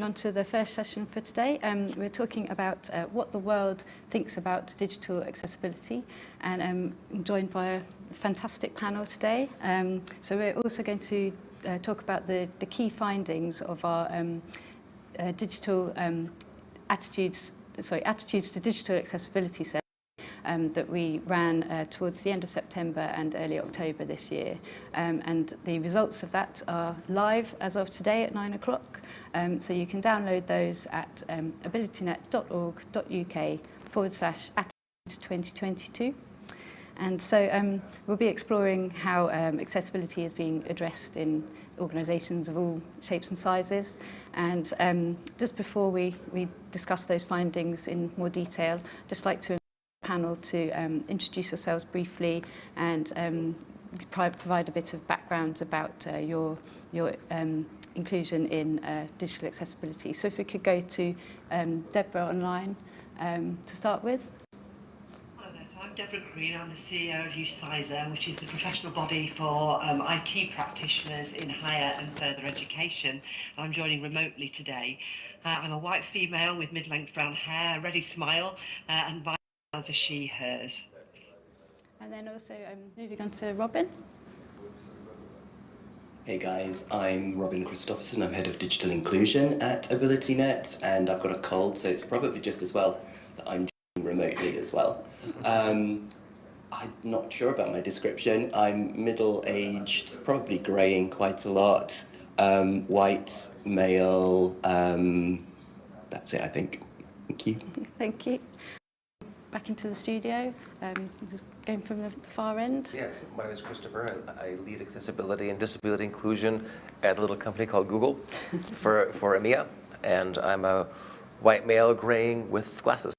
On to the first session for today. We're talking about what the world thinks about digital accessibility, and I'm joined by a fantastic panel today. So we're also going to talk about the key findings of our digital attitudes to digital accessibility survey that we ran towards the end of September and early October this year. And the results of that are live as of today at 9 o'clock. So you can download those at abilitynet.org.uk/attitudes2022. And so we'll be exploring how accessibility is being addressed in organisations of all shapes and sizes. And just before we discuss those findings in more detail, I'd just like to panel to introduce yourselves briefly and provide a bit of background about your inclusion in digital accessibility. So if we could go to Deborah online to start with. Hello there, so I'm Deborah Green. I'm the CEO of UCISA, which is the professional body for IT practitioners in higher and further education. I'm joining remotely today. I'm a white female with mid-length brown hair, a ready smile, and as a she, hers. And then also moving on to Robin. Hey guys, I'm Robin Christopherson. I'm Head of Digital Inclusion at AbilityNet, and I've got a cold, so it's probably just as well that I'm remotely as well. I'm not sure about my description. I'm middle-aged, probably greying quite a lot, white, male, that's it I think. Thank you. Thank you. Back into the studio, just going from the far end. Yes, my name is Christopher. I lead accessibility and disability inclusion at a little company called Google for EMEA. And I'm a white male graying with glasses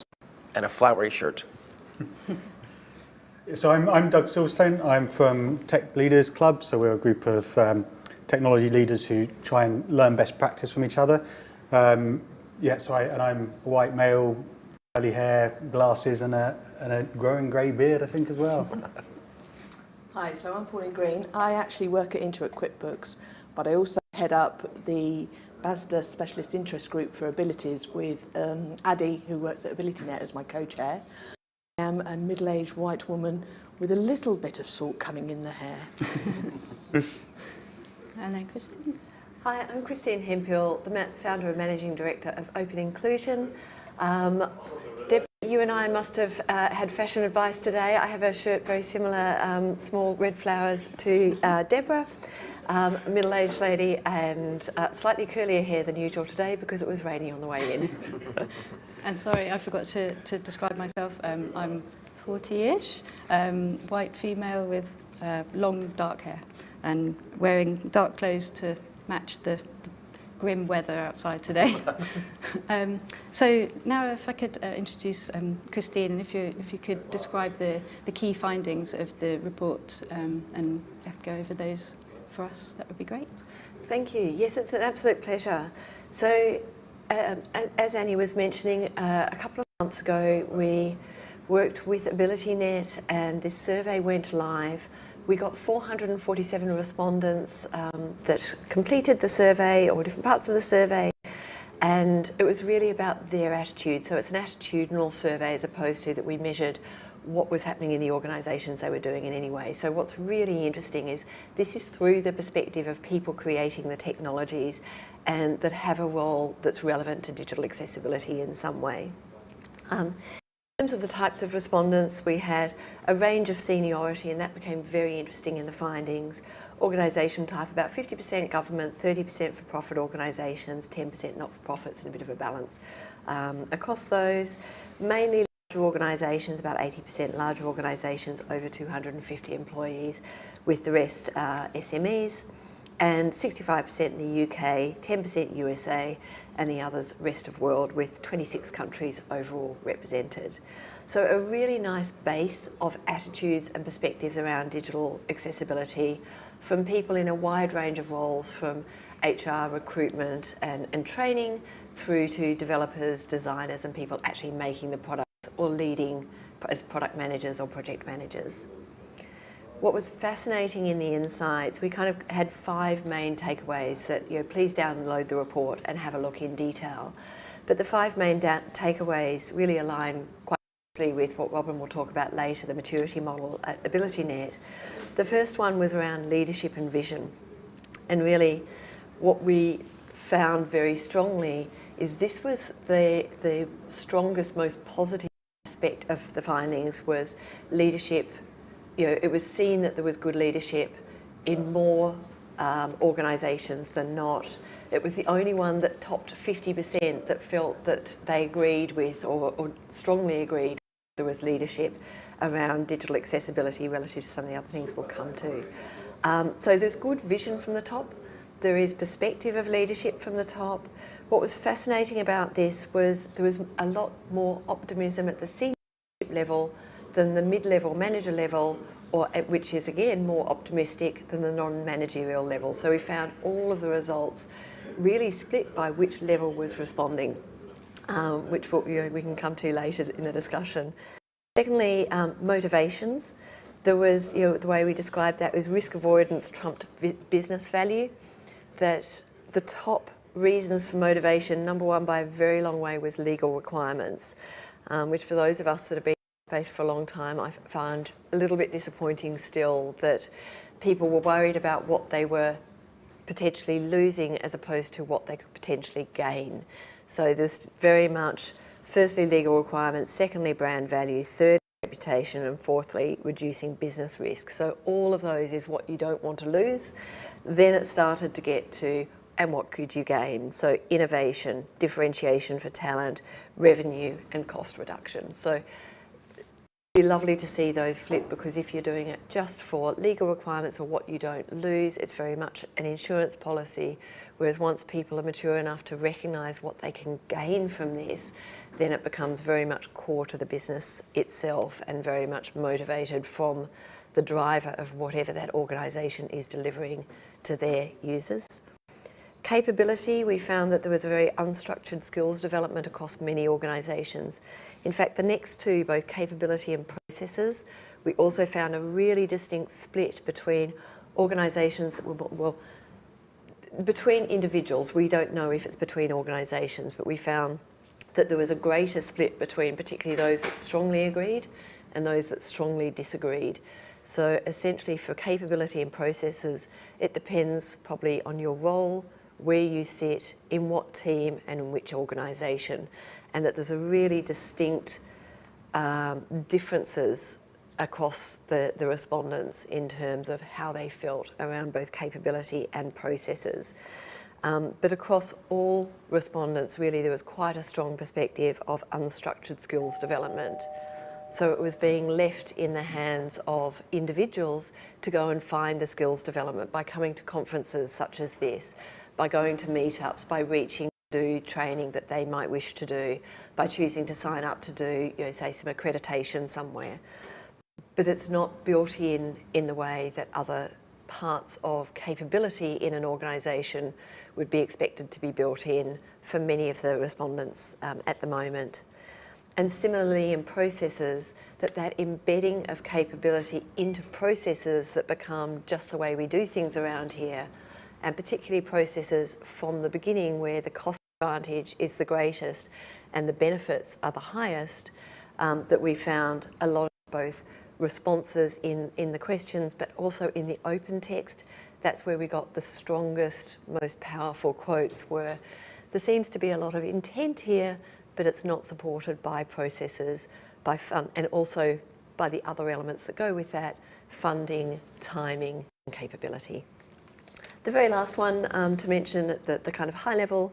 and a flowery shirt. So I'm Doug Silverstone. I'm from Tech Leaders Club. So we're a group of technology leaders who try and learn best practice from each other. I'm a white male, curly hair, glasses, and a growing grey beard, I think, as well. Hi, so I'm Pauline Green. I actually work at Intuit QuickBooks, but I also head up the BASDA Specialist Interest Group for Abilities with Addy, who works at AbilityNet, as my co-chair. I am a middle-aged white woman with a little bit of salt coming in the hair. And then Christine. Hi, I'm Christine Hemphill, the founder and managing director of Open Inclusion. Deborah, you and I must have had fashion advice today. I have a shirt very similar, small red flowers to Deborah, a middle-aged lady, and slightly curlier hair than usual today because it was raining on the way in. And sorry, I forgot to describe myself. I'm 40-ish, white female with long dark hair and wearing dark clothes to match the grim weather outside today. So now if I could introduce Christine, and if you could describe the key findings of the report and go over those for us, that would be great. Thank you. Yes, it's an absolute pleasure. So as Annie was mentioning, a couple of months ago we worked with AbilityNet and this survey went live. We got 447 respondents that completed the survey or different parts of the survey, and it was really about their attitude. So it's an attitudinal survey as opposed to that we measured what was happening in the organisations they were doing in any way. So what's really interesting is this is through the perspective of people creating the technologies and that have a role that's relevant to digital accessibility in some way. In terms of the types of respondents, we had a range of seniority, and that became very interesting in the findings. Organisation type, about 50% government, 30% for-profit organisations, 10% not-for-profits, and a bit of a balance across those. Mainly larger organisations, about 80% larger organisations, over 250 employees, with the rest SMEs, and 65% in the UK, 10% USA, and the others rest of world, with 26 countries overall represented. So a really nice base of attitudes and perspectives around digital accessibility from people in a wide range of roles, from HR, recruitment and training, through to developers, designers, and people actually making the products or leading as product managers or project managers. what was fascinating in the insights, we kind of had 5 main takeaways that, please download the report and have a look in detail. But the 5 main takeaways really align quite closely with what Robin will talk about later, the maturity model at AbilityNet. The first one was around leadership and vision. And really what we found very strongly is this was the strongest, most positive aspect of the findings was leadership. It was seen that there was good leadership in more organisations than not. It was the only one that topped 50% that felt that they agreed with or strongly agreed there was leadership around digital accessibility relative to some of the other things we'll come to. So there's good vision from the top. There is perspective of leadership from the top. What was fascinating about this was there was a lot more optimism at the senior level than the mid-level manager level, which is again more optimistic than the non-managerial level. So we found all of the results really split by which level was responding, which we can come to later in the discussion. Secondly, motivations. There was, the way we described that was risk avoidance trumped business value. That the top reasons for motivation, number one by a very long way, was legal requirements, which for those of us that have been in space for a long time, I found a little bit disappointing still that people were worried about what they were potentially losing as opposed to what they could potentially gain. So there's very much, firstly, legal requirements, secondly, brand value, third, reputation, and fourthly, reducing business risk. So all of those is what you don't want to lose. Then it started to get to, and what could you gain? So innovation, differentiation for talent, revenue, and cost reduction. So it'd be lovely to see those flip, because if you're doing it just for legal requirements or what you don't lose, it's very much an insurance policy. Whereas once people are mature enough to recognise what they can gain from this, then it becomes very much core to the business itself and very much motivated from the driver of whatever that organisation is delivering to their users. Capability, we found that there was a very unstructured skills development across many organisations. In fact, the next two, both capability and processes, we also found a really distinct split between organisations, well, between individuals. We don't know if it's between organisations, but we found that there was a greater split between particularly those that strongly agreed and those that strongly disagreed. So essentially for capability and processes, it depends probably on your role, where you sit, in what team and in which organisation, and that there's a really distinct differences across the respondents in terms of how they felt around both capability and processes. But across all respondents, really, there was quite a strong perspective of unstructured skills development. So it was being left in the hands of individuals to go and find the skills development by coming to conferences such as this, by going to meetups, by reaching to do training that they might wish to do, by choosing to sign up to do, say, some accreditation somewhere. But it's not built in the way that other parts of capability in an organisation would be expected to be built in for many of the respondents at the moment. And similarly in processes, that embedding of capability into processes that become just the way we do things around here, and particularly processes from the beginning where the cost advantage is the greatest and the benefits are the highest, that we found a lot of both responses in the questions, but also in the open text. That's where we got the strongest, most powerful quotes, where there seems to be a lot of intent here, but it's not supported by processes, by and also by the other elements that go with that, funding, timing, and capability. The very last one to mention at the kind of high level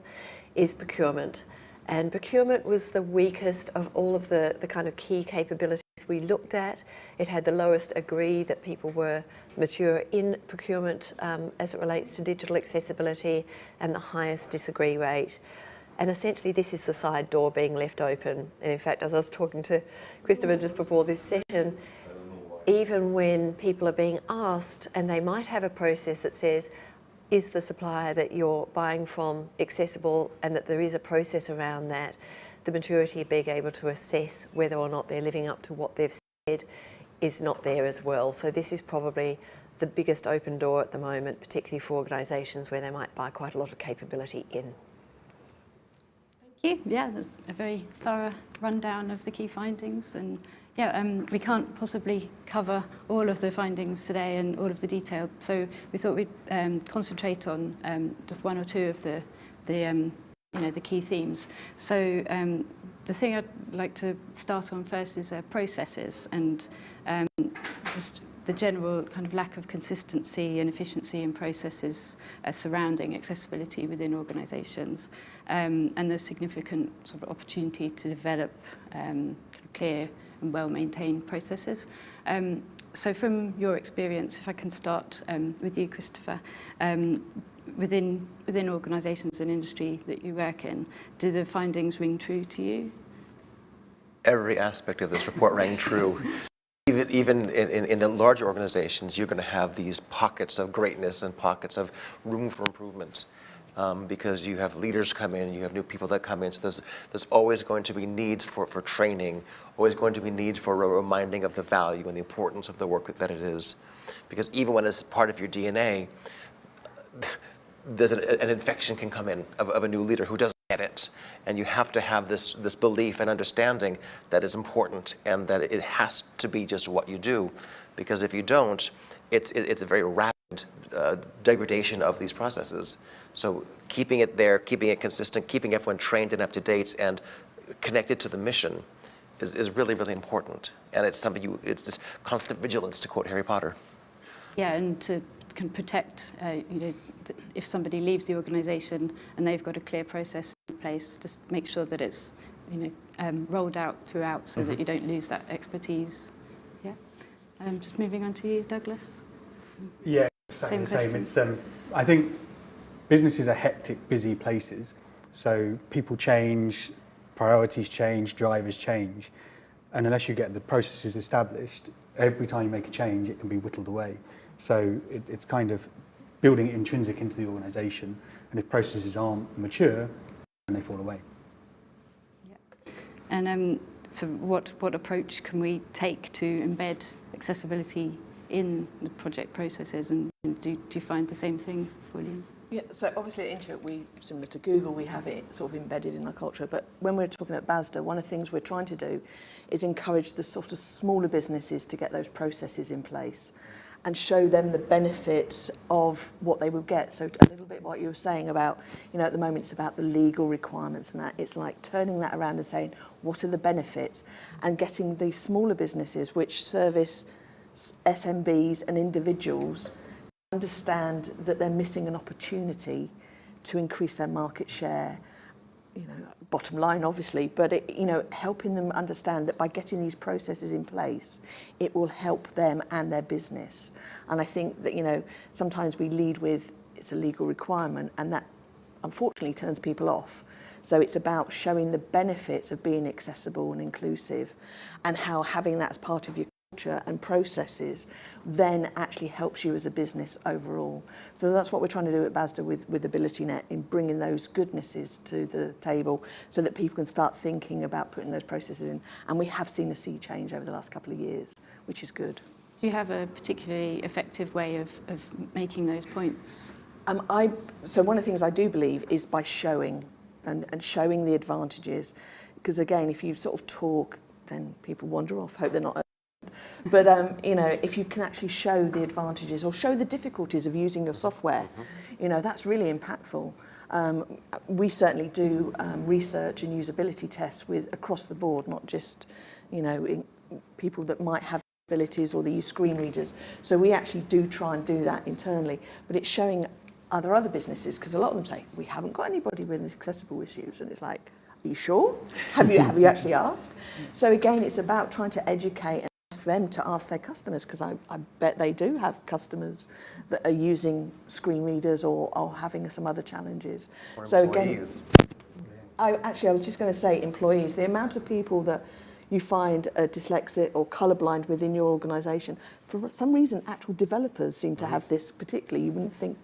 is procurement. And procurement was the weakest of all of the kind of key capabilities we looked at. It had the lowest agree that people were mature in procurement as it relates to digital accessibility, and the highest disagree rate. And essentially this is the side door being left open. And in fact, as I was talking to Christopher just before this session, even when people are being asked, and they might have a process that says, is the supplier that you're buying from accessible, and that there is a process around that, the maturity of being able to assess whether or not they're living up to what they've said is not there as well. So this is probably the biggest open door at the moment, particularly for organisations where they might buy quite a lot of capability in. Thank you. Yeah, that's a very thorough rundown of the key findings. And yeah, we can't possibly cover all of the findings today and all of the detail. So we thought we'd concentrate on just one or two of the key themes. So the thing I'd like to start on first is processes and just the general kind of lack of consistency and efficiency in processes surrounding accessibility within organisations, and the significant sort of opportunity to develop kind of clear and well-maintained processes. So from your experience, if I can start with you, Christopher, within organisations and industry that you work in, do the findings ring true to you? Every aspect of this report rang true. Even in the larger organizations, you're going to have these pockets of greatness and pockets of room for improvement, because you have leaders come in, you have new people that come in. So there's always going to be needs for training, always going to be needs for a reminding of the value and the importance of the work that it is. Because even when it's part of your DNA, there's an infection can come in of a new leader who doesn't get it, and you have to have this belief and understanding that it's important and that it has to be just what you do, because if you don't, it's a very rapid degradation of these processes. So keeping it there, keeping it consistent, keeping everyone trained and up to date and connected to the mission is really, really important. And it's something it's this constant vigilance, to quote Harry Potter. Yeah, and to can protect, if somebody leaves the organisation and they've got a clear process in place, just make sure that it's, rolled out throughout so that you don't lose that expertise. Yeah. Just moving on to you, Douglas. Yeah, exactly the same. Question. It's I think businesses are hectic, busy places, so people change, priorities change, drivers change, and unless you get the processes established, every time you make a change, it can be whittled away. So it's kind of building it intrinsic into the organisation, and if processes aren't mature, then they fall away. Yeah. And so what approach can we take to embed accessibility in the project processes, and do you find the same thing, Pauline? Yeah, so obviously at Intuit, similar to Google, we have it sort of embedded in our culture. But when we're talking at BASDA, one of the things we're trying to do is encourage the sort of smaller businesses to get those processes in place and show them the benefits of what they will get. So a little bit what you were saying about, at the moment it's about the legal requirements and that. It's like turning that around and saying, what are the benefits? And getting these smaller businesses which service SMBs and individuals understand that they're missing an opportunity to increase their market share, bottom line obviously, but helping them understand that by getting these processes in place, it will help them and their business. And I think that, sometimes we lead with it's a legal requirement, and that unfortunately turns people off. So it's about showing the benefits of being accessible and inclusive, and how having that as part of your culture and processes then actually helps you as a business overall. So that's what we're trying to do at BASDA with AbilityNet, in bringing those goodnesses to the table so that people can start thinking about putting those processes in. And we have seen a sea change over the last couple of years, which is good. Do you have a particularly effective way of making those points? So one of the things I do believe is by showing and showing the advantages, because again, if you sort of talk, then people wander off. Hope they're not. But if you can actually show the advantages or show the difficulties of using your software, that's really impactful. We certainly do research and usability tests across the board, not just people that might have abilities or they use screen readers. So we actually do try and do that internally. But it's showing other businesses, because a lot of them say we haven't got anybody with accessible issues, and it's like, are you sure? Have you actually asked? So again, it's about trying to educate and ask them to ask their customers, because I bet they do have customers that are using screen readers or having some other challenges. Or so employees. again, I was just going to say employees. The amount of people that you find are dyslexic or colourblind within your organisation, for some reason, actual developers seem to have this particularly. You wouldn't think.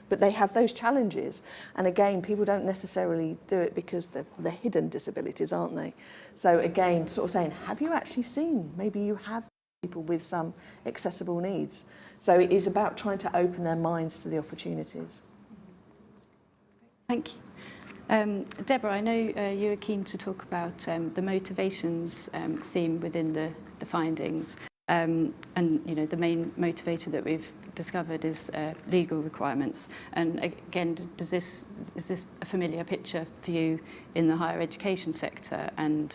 But they have those challenges. And again, people don't necessarily do it because they're hidden disabilities, aren't they? So again, sort of saying, have you actually seen? Maybe you have people with some accessible needs. So it is about trying to open their minds to the opportunities. Thank you. Deborah, I know you were keen to talk about the motivations theme within the findings. And the main motivator that we've discovered is legal requirements. And again, is this a familiar picture for you in the higher education sector? And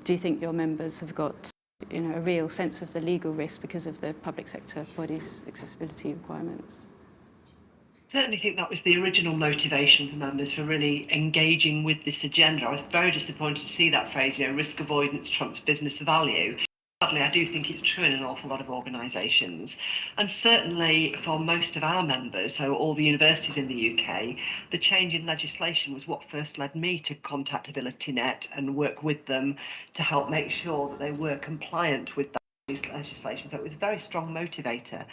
do you think your members have got a real sense of the legal risk because of the public sector bodies' accessibility requirements? Certainly think that was the original motivation for members for really engaging with this agenda. I was very disappointed to see that phrase, risk avoidance trumps business value. Sadly, I do think it's true in an awful lot of organisations. And certainly for most of our members, so all the universities in the UK, the change in legislation was what first led me to contact AbilityNet and work with them to help make sure that they were compliant with that legislation. So it was a very strong motivator.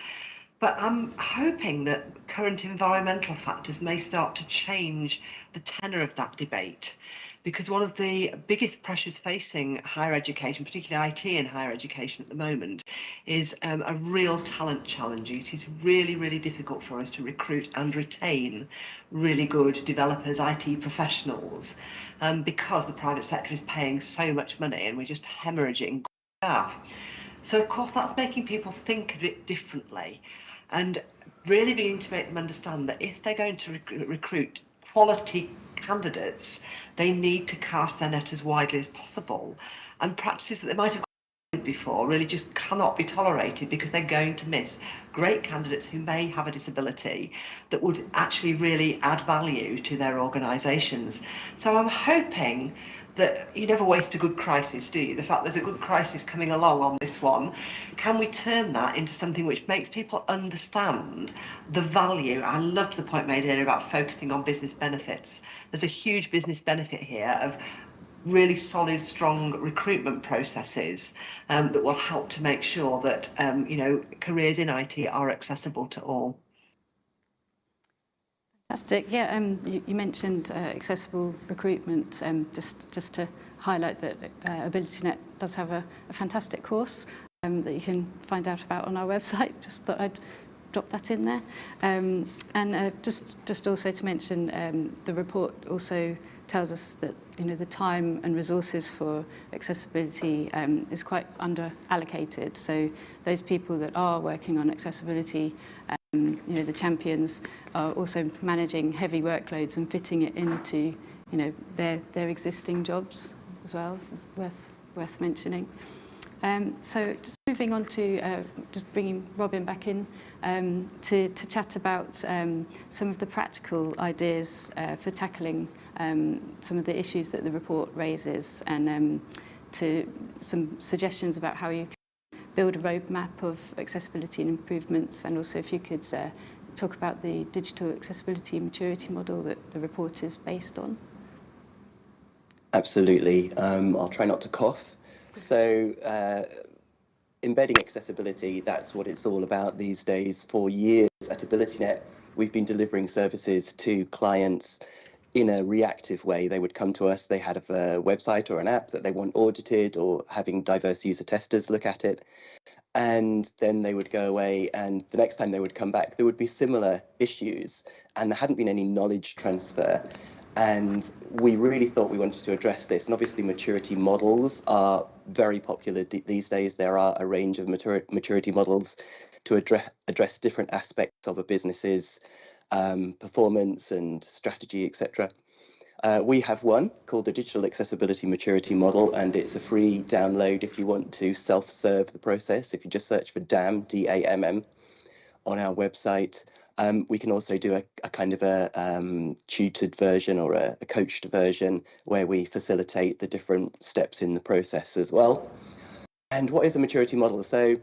But I'm hoping that current environmental factors may start to change the tenor of that debate, because one of the biggest pressures facing higher education, particularly IT in higher education at the moment, is a real talent challenge. It is really, really difficult for us to recruit and retain really good developers, IT professionals, because the private sector is paying so much money and we're just hemorrhaging staff. So, of course, that's making people think of it differently, and really beginning to make them understand that if they're going to recruit quality candidates, they need to cast their net as widely as possible. And practices that they might have before really just cannot be tolerated, because they're going to miss great candidates who may have a disability that would actually really add value to their organisations. So I'm hoping that you never waste a good crisis, do you? The fact there's a good crisis coming along on this one, can we turn that into something which makes people understand the value? I loved the point made earlier about focusing on business benefits. There's a huge business benefit here of really solid, strong recruitment processes that will help to make sure that careers in IT are accessible to all. Fantastic. Yeah, you mentioned accessible recruitment. Just to highlight that AbilityNet does have a fantastic course that you can find out about on our website. Just thought I'd drop that in there. And just also to mention, the report also tells us that the time and resources for accessibility is quite under allocated. So those people that are working on accessibility, the champions, are also managing heavy workloads and fitting it into their existing jobs as well. Worth mentioning. So just moving on to just bringing Robin back in to chat about some of the practical ideas for tackling some of the issues that the report raises, and to some suggestions about how you can build a roadmap of accessibility and improvements, and also if you could talk about the digital accessibility maturity model that the report is based on. Absolutely. I'll try not to cough. So embedding accessibility, that's what it's all about these days. For years at AbilityNet, we've been delivering services to clients in a reactive way. They would come to us, they had a website or an app that they want audited, or having diverse user testers look at it. And then they would go away, and the next time they would come back, there would be similar issues, and there hadn't been any knowledge transfer. And we really thought we wanted to address this. And obviously maturity models are very popular these days. There are a range of maturity models to address different aspects of a business's performance and strategy, etc. We have one called the Digital Accessibility Maturity Model, and it's a free download if you want to self-serve the process. If you just search for DAMM, D-A-M-M, on our website. We can also do a kind of a tutored version or a coached version where we facilitate the different steps in the process as well. And what is a maturity model? So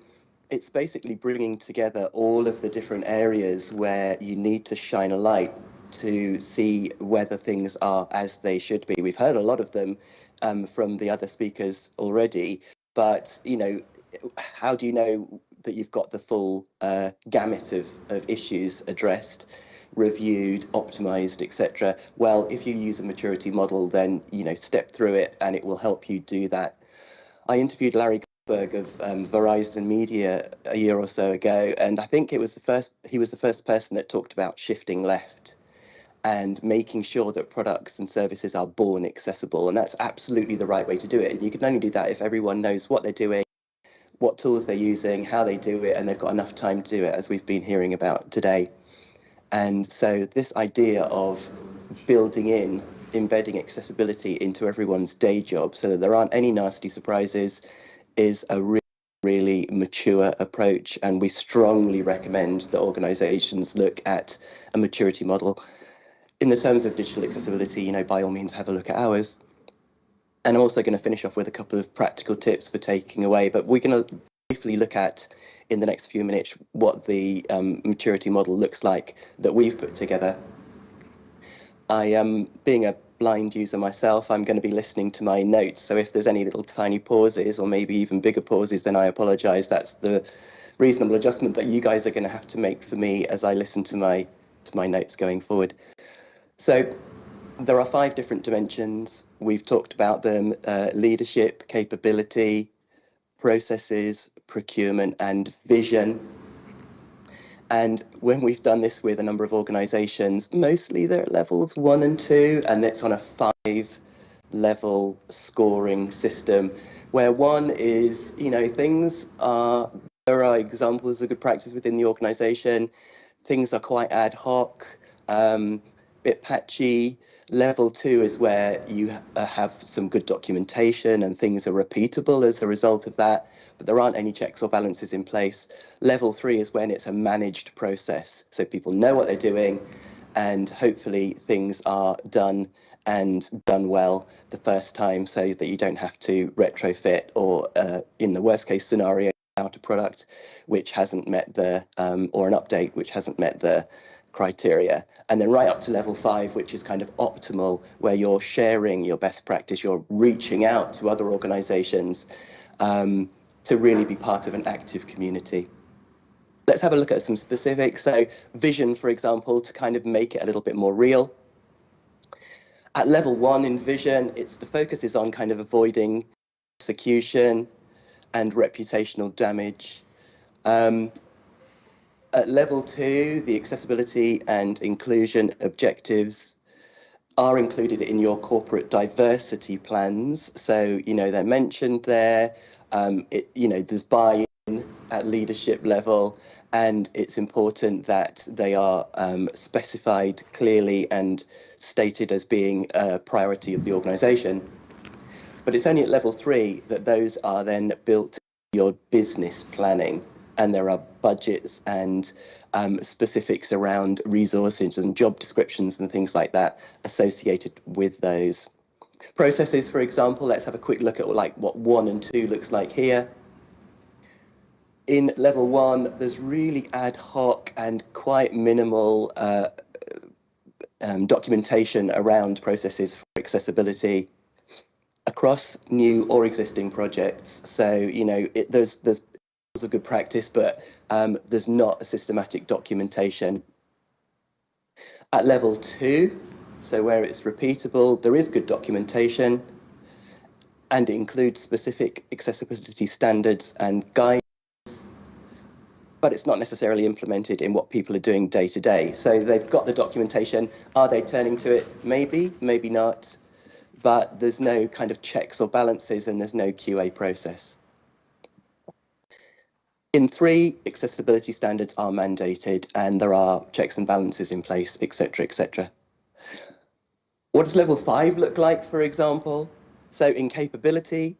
it's basically bringing together all of the different areas where you need to shine a light to see whether things are as they should be. We've heard a lot of them from the other speakers already, but how do you know that you've got the full gamut of issues addressed, reviewed, optimized, etc.? Well, if you use a maturity model, then step through it and it will help you do that. I interviewed Larry of Verizon Media a year or so ago, and I think he was the first person that talked about shifting left and making sure that products and services are born accessible. And that's absolutely the right way to do it. And you can only do that if everyone knows what they're doing, what tools they're using, how they do it, and they've got enough time to do it, as we've been hearing about today. And so this idea of embedding accessibility into everyone's day job so that there aren't any nasty surprises is a really mature approach, and we strongly recommend that organizations look at a maturity model. In the terms of digital accessibility, by all means have a look at ours. And I'm also going to finish off with a couple of practical tips for taking away, but we're going to briefly look at in the next few minutes what the maturity model looks like that we've put together. Being a blind user myself, I'm going to be listening to my notes, so if there's any little tiny pauses or maybe even bigger pauses, then I apologize. That's the reasonable adjustment that you guys are going to have to make for me as I listen to my notes going forward. So there are 5 different dimensions. We've talked about them: leadership, capability, processes, procurement, and vision. And when we've done this with a number of organizations, mostly they're at levels 1 and 2, and it's on a 5-level scoring system, where 1 is, there are examples of good practice within the organization. Things are quite ad hoc, bit patchy. Level 2 is where you have some good documentation and things are repeatable as a result of that, but there aren't any checks or balances in place. Level 3 is when it's a managed process, so people know what they're doing and hopefully things are done and done well the first time, so that you don't have to retrofit or, in the worst case scenario, out a product which hasn't met the, or an update which hasn't met the criteria. And then right up to level 5, which is kind of optimal, where you're sharing your best practice, you're reaching out to other organizations to really be part of an active community. Let's have a look at some specifics. So vision, for example, to kind of make it a little bit more real. At level 1 in vision, the focus is on kind of avoiding execution and reputational damage. At level 2, the accessibility and inclusion objectives are included in your corporate diversity plans. So, they're mentioned there. There's buy-in at leadership level, and it's important that they are specified clearly and stated as being a priority of the organization. But it's only at level 3 that those are then built in your business planning, and there are budgets and specifics around resources and job descriptions and things like that associated with those. Processes, for example, let's have a quick look at what 1 and 2 looks like here. In level 1, there's really ad hoc and quite minimal documentation around processes for accessibility across new or existing projects. So, there's a good practice, but there's not a systematic documentation. At level 2, so where it's repeatable, there is good documentation, and it includes specific accessibility standards and guidelines, but it's not necessarily implemented in what people are doing day to day. So they've got the documentation. Are they turning to it? Maybe, maybe not, but there's no kind of checks or balances, and there's no QA process. In 3, accessibility standards are mandated, and there are checks and balances in place, etc., etc. What does level 5 look like, for example? So in capability,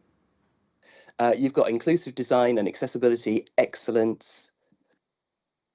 you've got inclusive design and accessibility excellence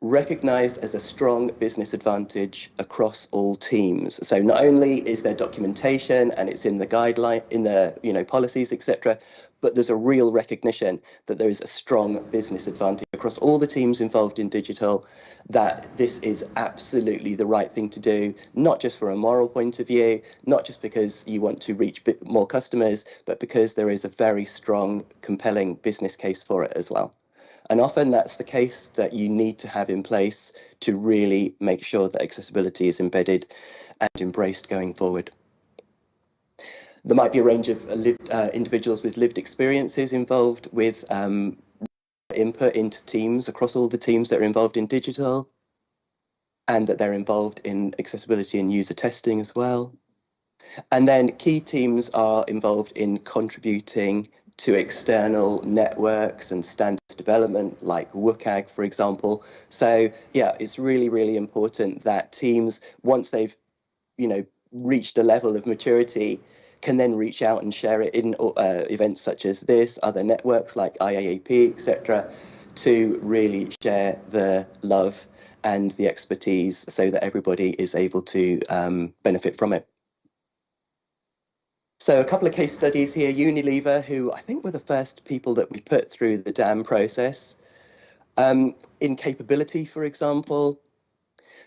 recognized as a strong business advantage across all teams. So not only is there documentation and it's in the guideline, in the policies, etc., but there's a real recognition that there is a strong business advantage across all the teams involved in digital, that this is absolutely the right thing to do, not just from a moral point of view, not just because you want to reach more customers, but because there is a very strong, compelling business case for it as well. And often that's the case that you need to have in place to really make sure that accessibility is embedded and embraced going forward. there might be a range of individuals with lived experiences involved with input into teams across all the teams that are involved in digital, and that they're involved in accessibility and user testing as well. And then key teams are involved in contributing to external networks and standards development, like WCAG, for example. So yeah, it's really, really important that teams, once they've, reached a level of maturity, can then reach out and share it in events such as this, other networks like IAAP, etc., to really share the love and the expertise so that everybody is able to benefit from it. So a couple of case studies here. Unilever, who I think were the first people that we put through the DAM process. In capability, for example,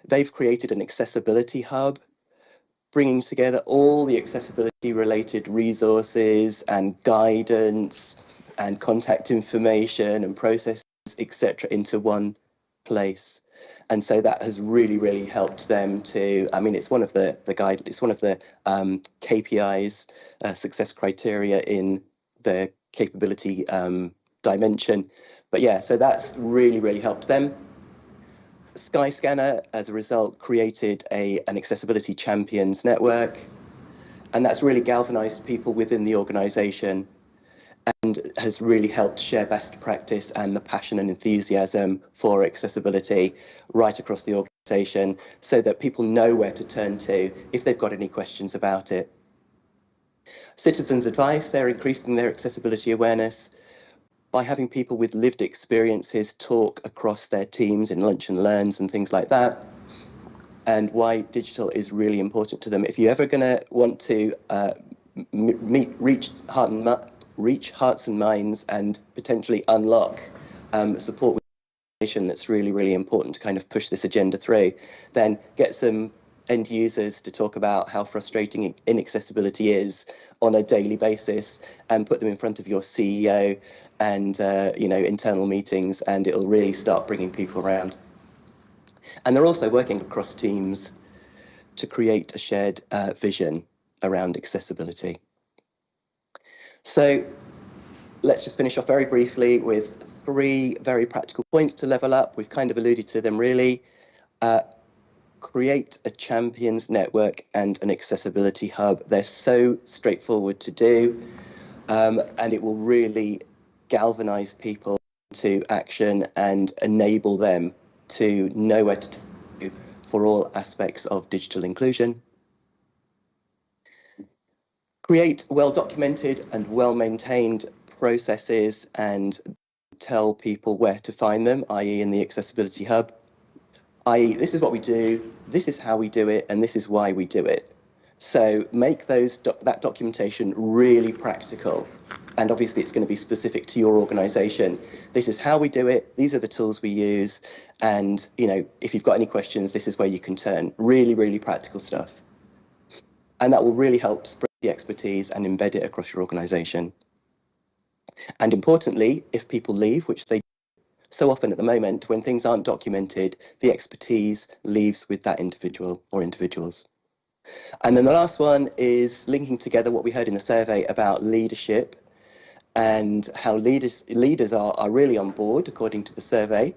they've created an accessibility hub, bringing together all the accessibility related resources and guidance and contact information and processes, etc., into one place. And so that has really, really helped them to, it's one of the KPIs, success criteria in the capability dimension. But yeah, so that's really, really helped them. Skyscanner, as a result, created an accessibility champions network, and that's really galvanized people within the organization and has really helped share best practice and the passion and enthusiasm for accessibility right across the organization, so that people know where to turn to if they've got any questions about it. Citizens Advice, they're increasing their accessibility awareness by having people with lived experiences talk across their teams in lunch and learns and things like that, and why digital is really important to them. If you're ever going to want to reach hearts and minds and potentially unlock support with information that's really, really important to kind of push this agenda through, then get some end users to talk about how frustrating inaccessibility is on a daily basis, and put them in front of your CEO and internal meetings, and it'll really start bringing people around. And they're also working across teams to create a shared vision around accessibility. So let's just finish off very briefly with 3 very practical points to level up. We've kind of alluded to them really. Create a champions network and an accessibility hub. They're so straightforward to do, and it will really galvanize people to action and enable them to know where to do for all aspects of digital inclusion. Create well-documented and well-maintained processes and tell people where to find them, i.e. in the accessibility hub, i.e. this is what we do, this is how we do it, and this is why we do it. So make that documentation really practical, and obviously it's going to be specific to your organisation. This is how we do it, these are the tools we use, and if you've got any questions, this is where you can turn. Really, really practical stuff. And that will really help spread the expertise and embed it across your organisation. And importantly, if people leave, which they so often at the moment, when things aren't documented, the expertise leaves with that individual or individuals. And then the last one is linking together what we heard in the survey about leadership and how leaders are really on board, according to the survey.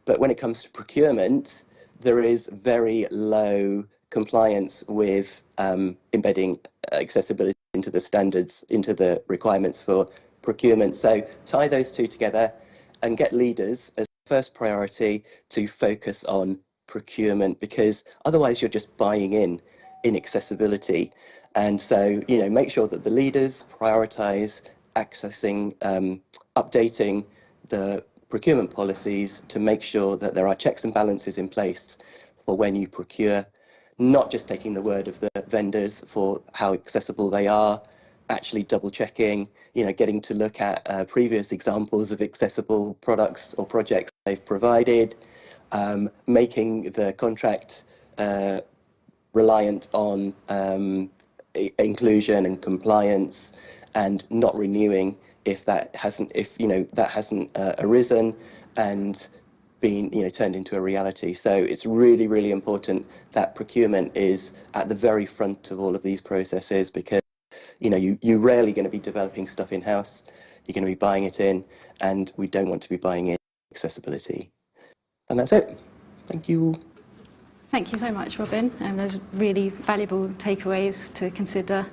But when it comes to procurement, there is very low compliance with embedding accessibility into the standards, into the requirements for procurement. So tie those two together and get leaders as first priority to focus on procurement, because otherwise you're just buying in inaccessibility. And so, make sure that the leaders prioritize accessing, updating the procurement policies to make sure that there are checks and balances in place for when you procure, not just taking the word of the vendors for how accessible they are, actually double checking, getting to look at previous examples of accessible products or projects they've provided, making the contract reliant on inclusion and compliance, and not renewing if that hasn't arisen and been turned into a reality. So it's really, really important that procurement is at the very front of all of these processes, because You know, you're rarely going to be developing stuff in-house. You're going to be buying it in, and we don't want to be buying in accessibility. And that's it. Thank you. Thank you so much, Robin. And there's really valuable takeaways to consider.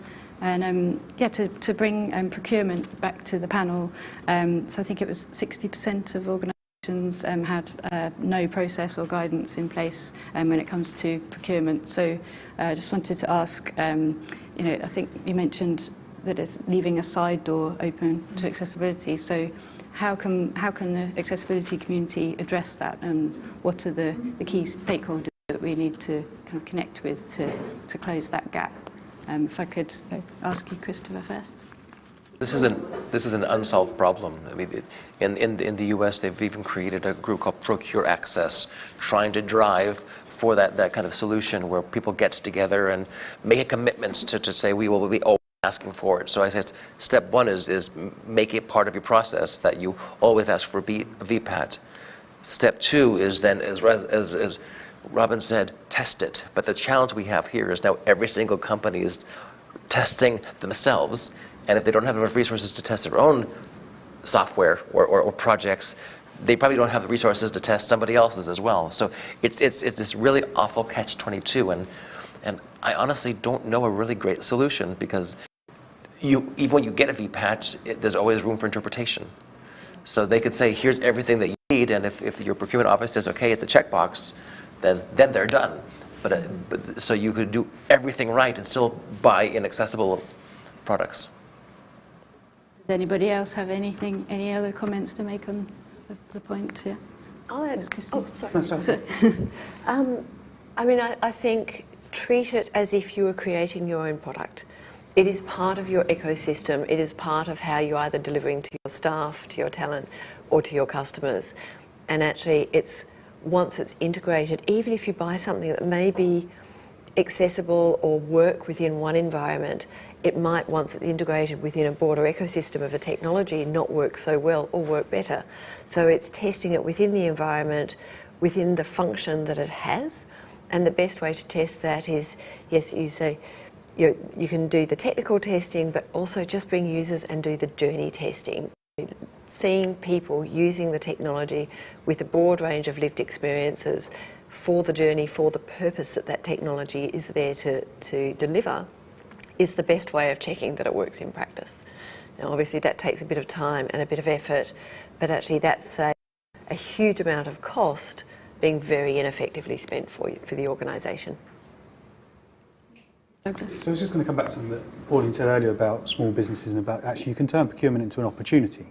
And yeah, to bring procurement back to the panel. So I think it was 60% of organisations had no process or guidance in place when it comes to procurement. So I just wanted to ask, you know, I think you mentioned that it's leaving a side door open to accessibility. So how can the accessibility community address that, and what are the key stakeholders that we need to kind of connect with to close that gap? If I could ask you, Christopher, first. This is an unsolved problem. I mean, in the U.S., they've even created a group called Procure Access, trying to drive for that kind of solution where people get together and make commitments to say we will be always asking for it. So I said, step one is make it part of your process that you always ask for VPAT. Step two is then, as Robin said, test it. But the challenge we have here is now every single company is testing themselves, and if they don't have enough resources to test their own software or projects, they probably don't have the resources to test somebody else's as well. So it's this really awful catch-22, and I honestly don't know a really great solution, because even when you get a VPAT, there's always room for interpretation. So they could say, here's everything that you need, and if your procurement office says, okay, it's a checkbox, then they're done. But so you could do everything right and still buy inaccessible products. Does anybody else have any other comments to make on the point? Yeah. I'll add. Oh, sorry. No, sorry. I mean, I think treat it as if you were creating your own product. It is part of your ecosystem. It is part of how you're either delivering to your staff, to your talent, or to your customers. And actually, once it's integrated, even if you buy something that may be accessible or work within one environment, it might, once it's integrated within a broader ecosystem of a technology, not work so well or work better. So it's testing it within the environment, within the function that it has. And the best way to test that is, yes, you say, you can do the technical testing, but also just bring users and do the journey testing. Seeing people using the technology with a broad range of lived experiences for the journey, for the purpose that technology is there to deliver, is the best way of checking that it works in practice. Now, obviously, that takes a bit of time and a bit of effort, but actually that's a huge amount of cost being very ineffectively spent for the organisation. So I was just going to come back to something that Pauline said earlier about small businesses and about actually you can turn procurement into an opportunity.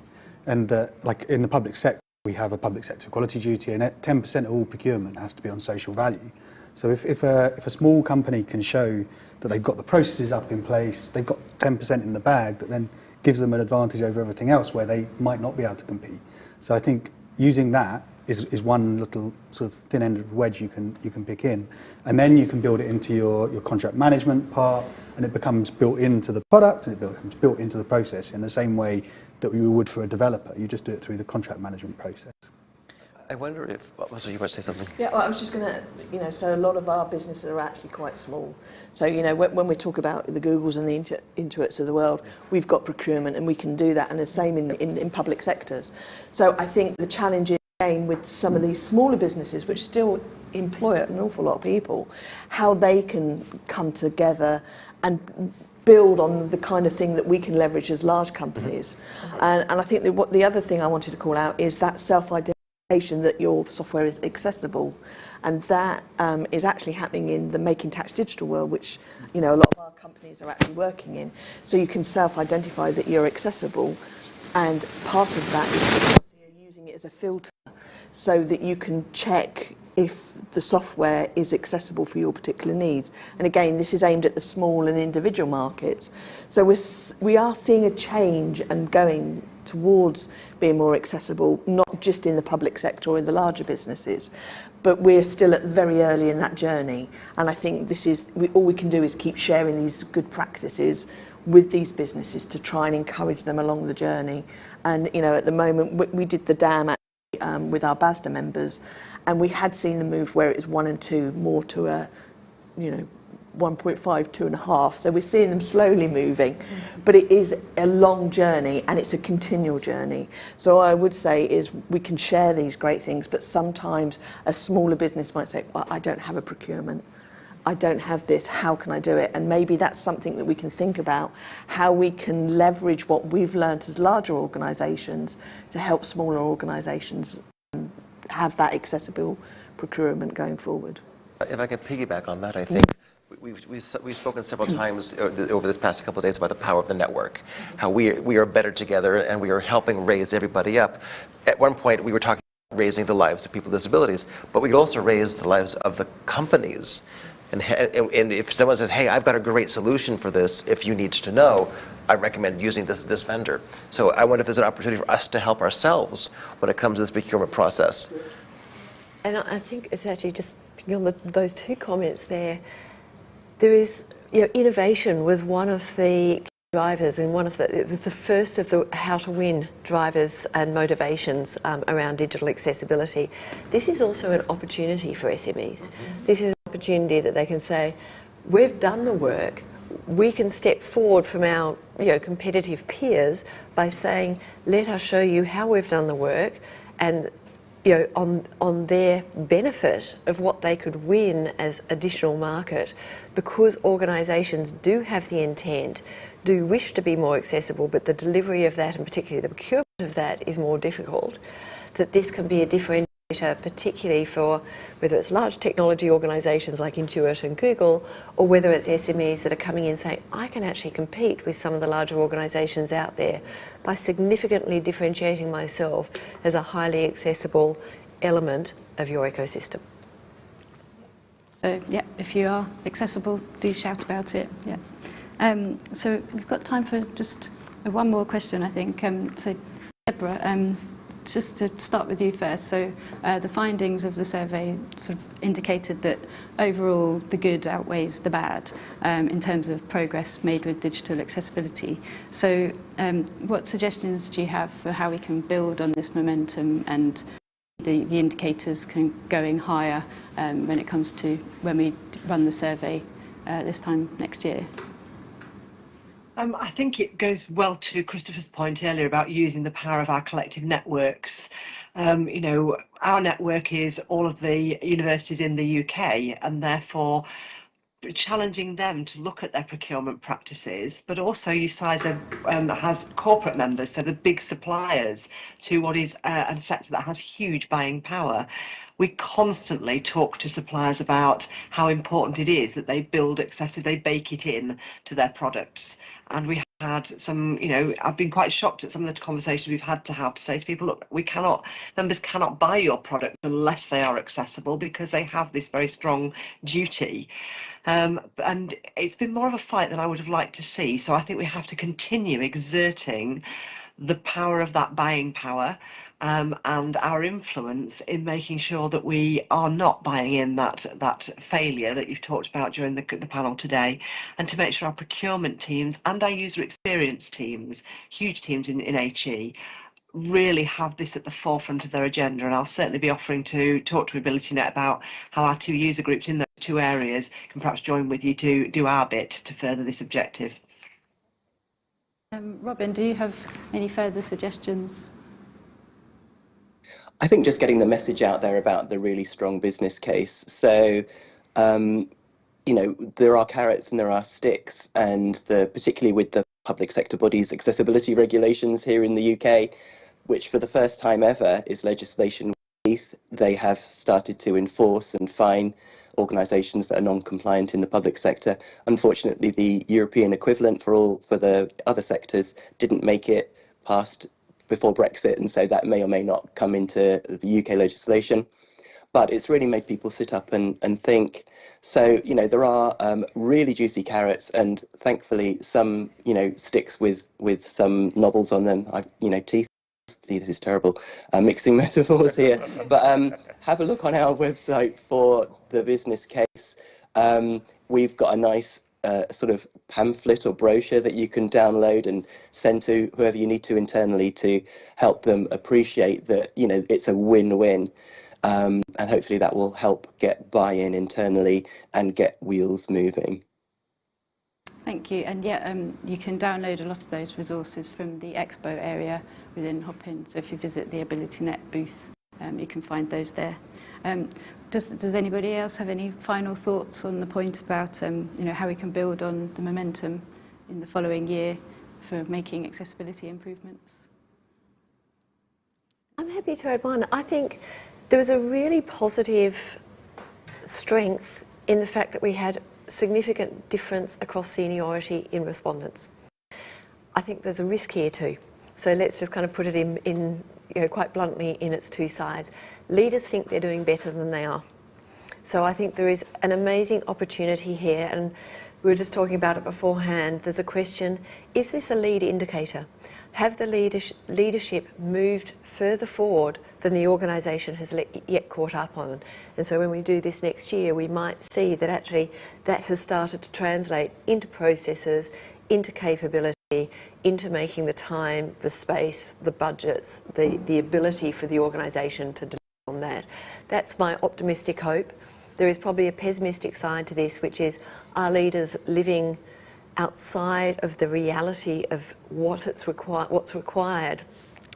And like in the public sector, we have a public sector equality duty, and 10% of all procurement has to be on social value. So if a small company can show that they've got the processes up in place, they've got 10% in the bag, that then gives them an advantage over everything else where they might not be able to compete. So I think using that is one little sort of thin end of the wedge you can pick in, and then you can build it into your contract management part, and it becomes built into the product, and it becomes built into the process in the same way that we would for a developer. You just do it through the contract management process. I wonder if, so you want to say something? Yeah, well, I was just going to, so a lot of our businesses are actually quite small. So, when we talk about the Googles and the Intuits of the world, we've got procurement and we can do that, and the same in public sectors. So I think the challenge is, again, with some of these smaller businesses, which still employ an awful lot of people, how they can come together and build on the kind of thing that we can leverage as large companies. And I think that the other thing I wanted to call out is that self-identification that your software is accessible, and that is actually happening in the Making Tax Digital world, which a lot of our companies are actually working in. So you can self-identify that you're accessible, and part of that is you're using it as a filter so that you can check if the software is accessible for your particular needs. And again, this is aimed at the small and individual markets. So we are seeing a change and going towards being more accessible, not just in the public sector or in the larger businesses, but we're still at very early in that journey. And I think all we can do is keep sharing these good practices with these businesses to try and encourage them along the journey. And at the moment, we did the DAM with our BASDA members, and we had seen the move where it was 1 and 2 more to a 1.5, 2.5. So we're seeing them slowly moving, but it is a long journey and it's a continual journey. So I would say is we can share these great things, but sometimes a smaller business might say, well, I don't have a procurement. I don't have this, how can I do it? And maybe that's something that we can think about, how we can leverage what we've learned as larger organisations to help smaller organisations have that accessible procurement going forward. If I can piggyback on that, I think we've spoken several times over this past couple of days about the power of the network, how we are better together and we are helping raise everybody up. At one point, we were talking about raising the lives of people with disabilities, but we could also raise the lives of the companies. And if someone says, hey, I've got a great solution for this, if you need to know, I recommend using this vendor. So I wonder if there's an opportunity for us to help ourselves when it comes to this procurement process. And I think it's actually just on those two comments there. There is, innovation was one of the drivers and it was the first of the how to win drivers and motivations around digital accessibility. This is also an opportunity for SMEs. This is an opportunity that they can say, we've done the work, we can step forward from our competitive peers by saying, let us show you how we've done the work, and on their benefit of what they could win as additional market, because organisations do have the intent, do wish to be more accessible, but the delivery of that, and particularly the procurement of that, is more difficult, that this can be a differentiator, particularly for whether it's large technology organisations like Intuit and Google, or whether it's SMEs that are coming in saying, I can actually compete with some of the larger organisations out there by significantly differentiating myself as a highly accessible element of your ecosystem. So, yeah, if you are accessible, do shout about it. Yeah. So we've got time for just one more question, I think. So, Deborah, just to start with you first. So the findings of the survey sort of indicated that overall the good outweighs the bad in terms of progress made with digital accessibility. So what suggestions do you have for how we can build on this momentum and the indicators going higher when it comes to when we run the survey this time next year? I think it goes well to Christopher's point earlier about using the power of our collective networks. Our network is all of the universities in the UK, and therefore challenging them to look at their procurement practices, but also UCISA has corporate members, so the big suppliers to what is a sector that has huge buying power. We constantly talk to suppliers about how important it is that they build they bake it in to their products. And we had some, I've been quite shocked at some of the conversations we've had to have to say to people, look, members cannot buy your products unless they are accessible, because they have this very strong duty. And it's been more of a fight than I would have liked to see. So I think we have to continue exerting the power of that buying power and our influence in making sure that we are not buying in that failure that you've talked about during the panel today, and to make sure our procurement teams and our user experience teams, huge teams in HE, really have this at the forefront of their agenda. And I'll certainly be offering to talk to AbilityNet about how our two user groups in those two areas can perhaps join with you to do our bit to further this objective. Robin, do you have any further suggestions? I think just getting the message out there about the really strong business case. So, there are carrots and there are sticks, and particularly with the public sector bodies' accessibility regulations here in the UK, which for the first time ever is legislation. They have started to enforce and fine organisations that are non-compliant in the public sector. Unfortunately, the European equivalent for the other sectors didn't make it past before Brexit, and so that may or may not come into the UK legislation. But it's really made people sit up and think. So, there are really juicy carrots, and thankfully some, sticks with some knobbles on them. Teeth. See, this is terrible, mixing metaphors here. But have a look on our website for the business case. We've got a nice sort of pamphlet or brochure that you can download and send to whoever you need to internally to help them appreciate that, it's a win-win. And hopefully that will help get buy-in internally and get wheels moving. Thank you. And yeah, you can download a lot of those resources from the expo area within Hopin. So if you visit the AbilityNet booth, you can find those there. Does anybody else have any final thoughts on the point about how we can build on the momentum in the following year for making accessibility improvements? I'm happy to add one. I think there was a really positive strength in the fact that we had significant difference across seniority in respondents. I think there's a risk here too. So let's just kind of put it in quite bluntly in its two sides. Leaders think they're doing better than they are. So I think there is an amazing opportunity here, and we were just talking about it beforehand. There's a question, is this a lead indicator? Have the leadership moved further forward than the organisation has yet caught up on? And so when we do this next year, we might see that actually that has started to translate into processes, into capability, into making the time, the space, the budgets, the ability for the organisation to deliver on that. That's my optimistic hope. There is probably a pessimistic side to this, which is, are leaders living outside of the reality of what's required,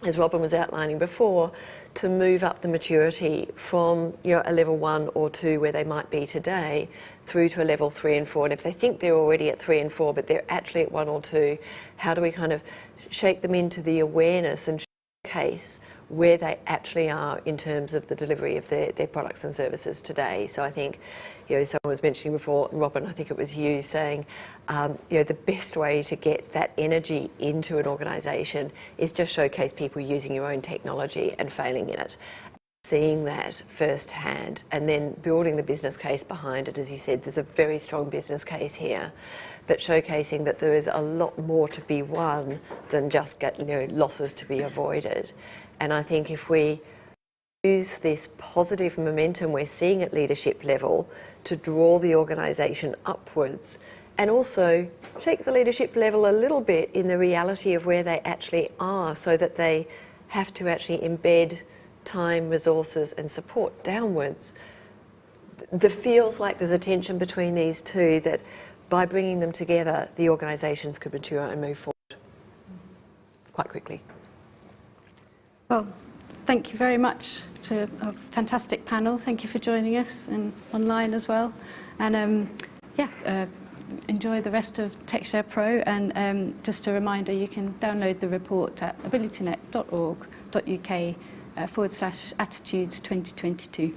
as Robin was outlining before, to move up the maturity from a level 1 or 2 where they might be today through to a level 3 and 4. And if they think they're already at 3 and 4 but they're actually at 1 or 2, how do we kind of shake them into the awareness and showcase where they actually are in terms of the delivery of their products and services today? So I think, someone was mentioning before, Robin, I think it was you, saying, the best way to get that energy into an organisation is just showcase people using your own technology and failing in it. Seeing that firsthand and then building the business case behind it. As you said, there's a very strong business case here, but showcasing that there is a lot more to be won than just losses to be avoided. And I think if we use this positive momentum we're seeing at leadership level to draw the organisation upwards, and also shake the leadership level a little bit in the reality of where they actually are, so that they have to actually embed time, resources and support downwards. There feels like there's a tension between these two, that by bringing them together, the organisations could mature and move forward quite quickly. Well, thank you very much to a fantastic panel. Thank you for joining us, and online as well. And enjoy the rest of TechShare Pro. And just a reminder, you can download the report at abilitynet.org.uk /attitudes 2022.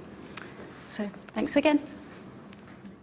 So thanks again.